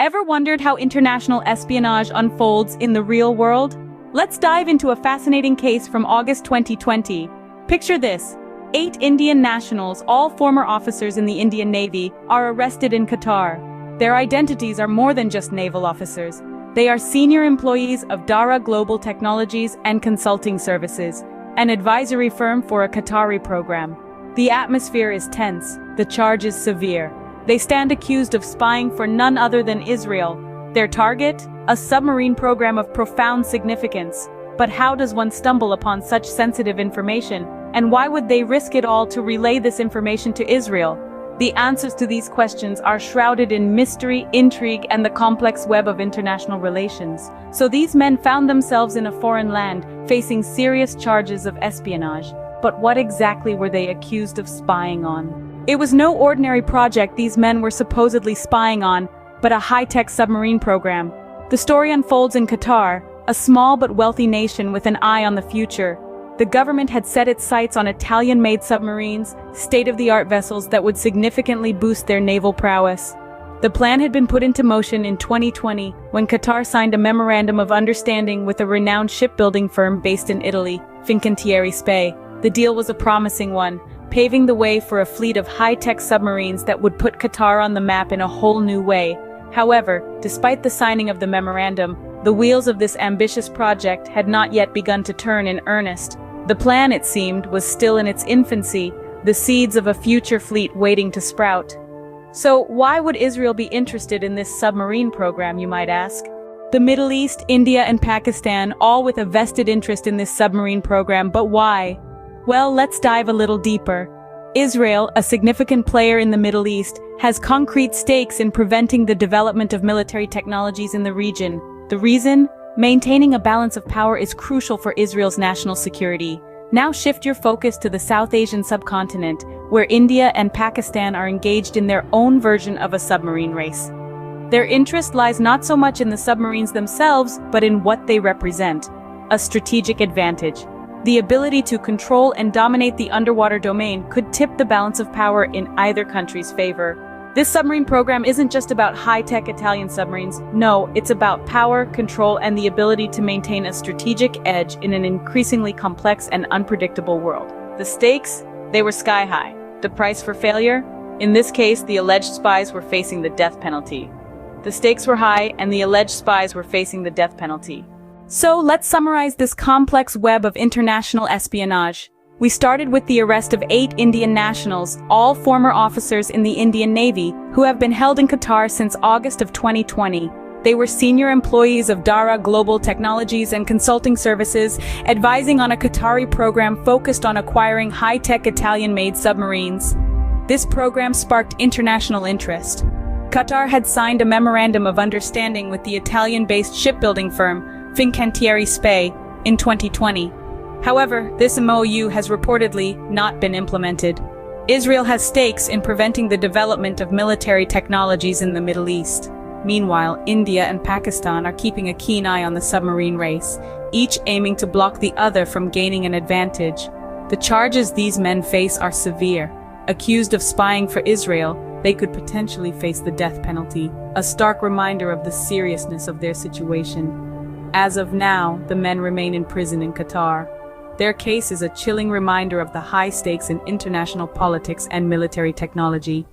Ever wondered how international espionage unfolds in the real world? Let's dive into a fascinating case from August 2020. Picture this. 8 Indian nationals, all former officers in the Indian Navy, are arrested in Qatar. Their identities are more than just naval officers. They are senior employees of Dara Global Technologies and Consulting Services, an advisory firm for a Qatari program. The atmosphere is tense. The charge is severe. They stand accused of spying for none other than Israel. Their target? A submarine program of profound significance. But how does one stumble upon such sensitive information? And why would they risk it all to relay this information to Israel? The answers to these questions are shrouded in mystery, intrigue, and the complex web of international relations. So these men found themselves in a foreign land, facing serious charges of espionage. But what exactly were they accused of spying on? It was no ordinary project these men were supposedly spying on, but a high-tech submarine program. The story unfolds in Qatar, a small but wealthy nation with an eye on the future. The government had set its sights on Italian-made submarines, state-of-the-art vessels that would significantly boost their naval prowess. The plan had been put into motion in 2020 when Qatar signed a memorandum of understanding with a renowned shipbuilding firm based in Italy, Fincantieri SpA. The deal was a promising one, paving the way for a fleet of high-tech submarines that would put Qatar on the map in a whole new way. However, despite the signing of the memorandum, the wheels of this ambitious project had not yet begun to turn in earnest. The plan, it seemed, was still in its infancy, the seeds of a future fleet waiting to sprout. So, why would Israel be interested in this submarine program, you might ask? The Middle East, India, and Pakistan, all with a vested interest in this submarine program, but why? Well, let's dive a little deeper. Israel, a significant player in the Middle East, has concrete stakes in preventing the development of military technologies in the region. The reason? Maintaining a balance of power is crucial for Israel's national security. Now shift your focus to the South Asian subcontinent, where India and Pakistan are engaged in their own version of a submarine race. Their interest lies not so much in the submarines themselves, but in what they represent: a strategic advantage. The ability to control and dominate the underwater domain could tip the balance of power in either country's favor. This submarine program isn't just about high-tech Italian submarines. No, it's about power, control, and the ability to maintain a strategic edge in an increasingly complex and unpredictable world. The stakes? They were sky-high. The price for failure? In this case, the alleged spies were facing the death penalty. The stakes were high, and the alleged spies were facing the death penalty. So, let's summarize this complex web of international espionage. We started with the arrest of 8 Indian nationals, all former officers in the Indian Navy, who have been held in Qatar since August of 2020. They were senior employees of Dara Global Technologies and Consulting Services, advising on a Qatari program focused on acquiring high-tech Italian-made submarines. This program sparked international interest. Qatar had signed a memorandum of understanding with the Italian-based shipbuilding firm, Fincantieri SpA, in 2020. However, this MOU has reportedly not been implemented. Israel has stakes in preventing the development of military technologies in the Middle East. Meanwhile, India and Pakistan are keeping a keen eye on the submarine race, each aiming to block the other from gaining an advantage. The charges these men face are severe. Accused of spying for Israel, they could potentially face the death penalty, a stark reminder of the seriousness of their situation. As of now, the men remain in prison in Qatar. Their case is a chilling reminder of the high stakes in international politics and military technology.